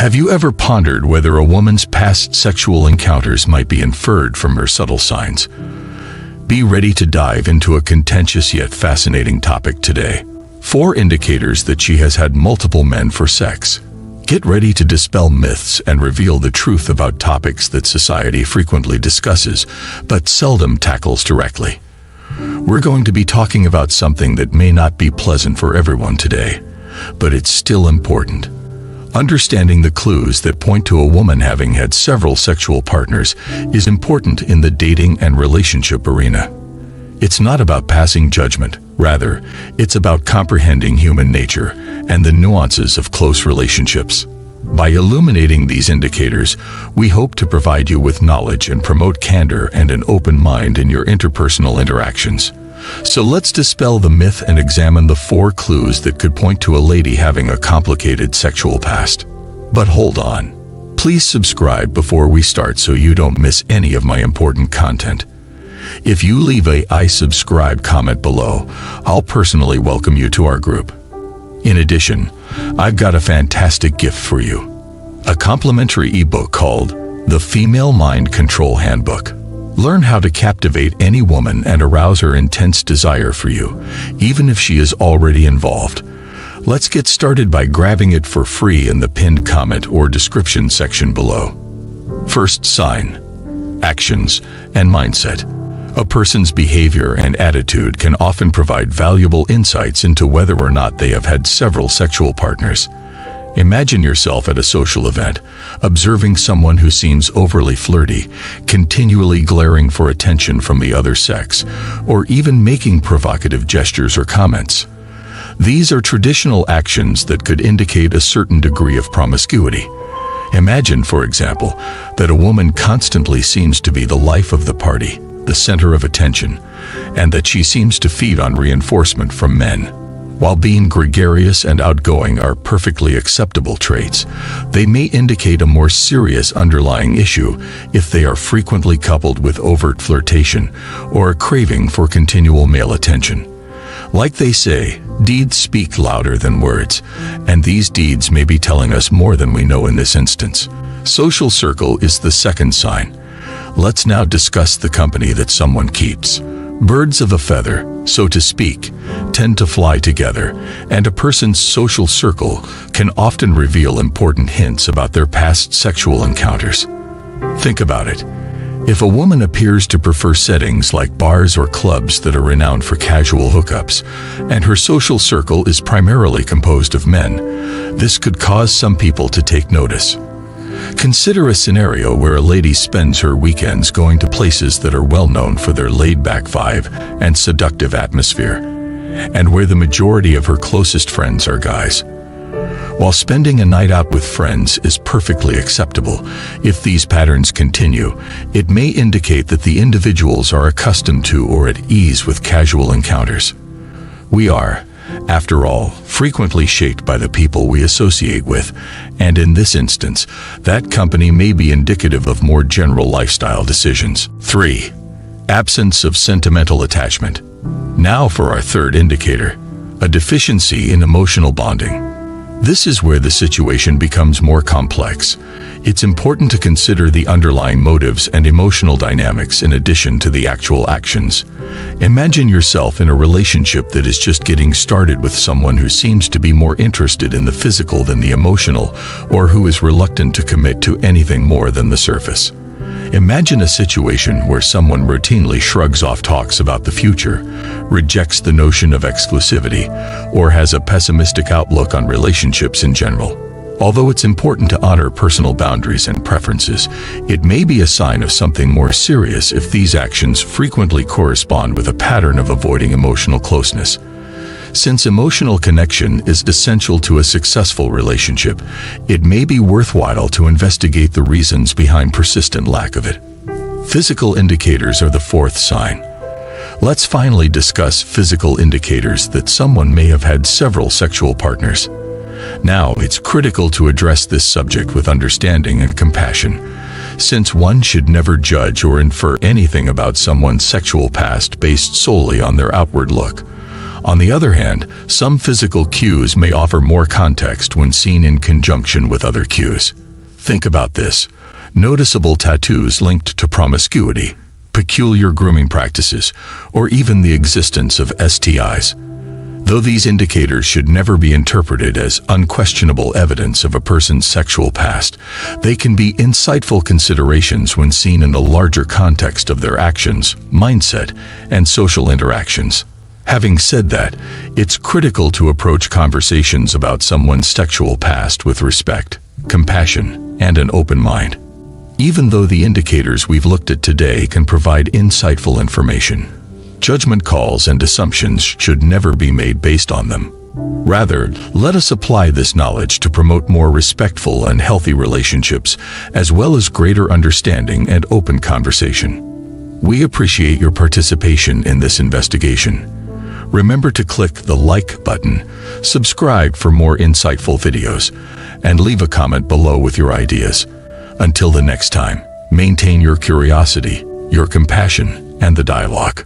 Have you ever pondered whether a woman's past sexual encounters might be inferred from her subtle signs? Be ready to dive into a contentious yet fascinating topic today. 4 indicators that she has had multiple men for sex. Get ready to dispel myths and reveal the truth about topics that society frequently discusses, but seldom tackles directly. We're going to be talking about something that may not be pleasant for everyone today, but it's still important. Understanding the clues that point to a woman having had several sexual partners is important in the dating and relationship arena. It's not about passing judgment. Rather, it's about comprehending human nature and the nuances of close relationships. By illuminating these indicators, we hope to provide you with knowledge and promote candor and an open mind in your interpersonal interactions. So let's dispel the myth and examine the 4 clues that could point to a lady having a complicated sexual past. But hold on. Please subscribe before we start so you don't miss any of my important content. If you leave a "I subscribe" comment below, I'll personally welcome you to our group. In addition, I've got a fantastic gift for you. A complimentary ebook called The Female Mind Control Handbook. Learn how to captivate any woman and arouse her intense desire for you, even if she is already involved. Let's get started by grabbing it for free in the pinned comment or description section below. First sign: actions and mindset. A person's behavior and attitude can often provide valuable insights into whether or not they have had several sexual partners. Imagine yourself at a social event, observing someone who seems overly flirty, continually glaring for attention from the other sex, or even making provocative gestures or comments. These are traditional actions that could indicate a certain degree of promiscuity. Imagine, for example, that a woman constantly seems to be the life of the party, the center of attention, and that she seems to feed on reinforcement from men. While being gregarious and outgoing are perfectly acceptable traits, they may indicate a more serious underlying issue if they are frequently coupled with overt flirtation or a craving for continual male attention. Like they say, deeds speak louder than words, and these deeds may be telling us more than we know in this instance. Social circle is the second sign. Let's now discuss the company that someone keeps. Birds of a feather, so to speak, tend to fly together, and a person's social circle can often reveal important hints about their past sexual encounters. Think about it. If a woman appears to prefer settings like bars or clubs that are renowned for casual hookups, and her social circle is primarily composed of men, this could cause some people to take notice. Consider a scenario where a lady spends her weekends going to places that are well known for their laid-back vibe and seductive atmosphere, and where the majority of her closest friends are guys. While spending a night out with friends is perfectly acceptable, if these patterns continue, it may indicate that the individuals are accustomed to or at ease with casual encounters. We are, after all, frequently shaped by the people we associate with, and in this instance, that company may be indicative of more general lifestyle decisions. 3. Absence of sentimental attachment. Now for our third indicator: a deficiency in emotional bonding. This is where the situation becomes more complex. It's important to consider the underlying motives and emotional dynamics in addition to the actual actions. Imagine yourself in a relationship that is just getting started with someone who seems to be more interested in the physical than the emotional, or who is reluctant to commit to anything more than the surface. Imagine a situation where someone routinely shrugs off talks about the future, rejects the notion of exclusivity, or has a pessimistic outlook on relationships in general. Although it's important to honor personal boundaries and preferences, it may be a sign of something more serious if these actions frequently correspond with a pattern of avoiding emotional closeness. Since emotional connection is essential to a successful relationship, it may be worthwhile to investigate the reasons behind persistent lack of it. Physical indicators are the fourth sign. Let's finally discuss physical indicators that someone may have had several sexual partners. Now, it's critical to address this subject with understanding and compassion, since one should never judge or infer anything about someone's sexual past based solely on their outward look. On the other hand, some physical cues may offer more context when seen in conjunction with other cues. Think about this. Noticeable tattoos linked to promiscuity, peculiar grooming practices, or even the existence of STIs. Though these indicators should never be interpreted as unquestionable evidence of a person's sexual past, they can be insightful considerations when seen in the larger context of their actions, mindset, and social interactions. Having said that, it's critical to approach conversations about someone's sexual past with respect, compassion, and an open mind. Even though the indicators we've looked at today can provide insightful information, judgment calls and assumptions should never be made based on them. Rather, let us apply this knowledge to promote more respectful and healthy relationships, as well as greater understanding and open conversation. We appreciate your participation in this investigation. Remember to click the like button, subscribe for more insightful videos, and leave a comment below with your ideas. Until the next time, maintain your curiosity, your compassion, and the dialogue.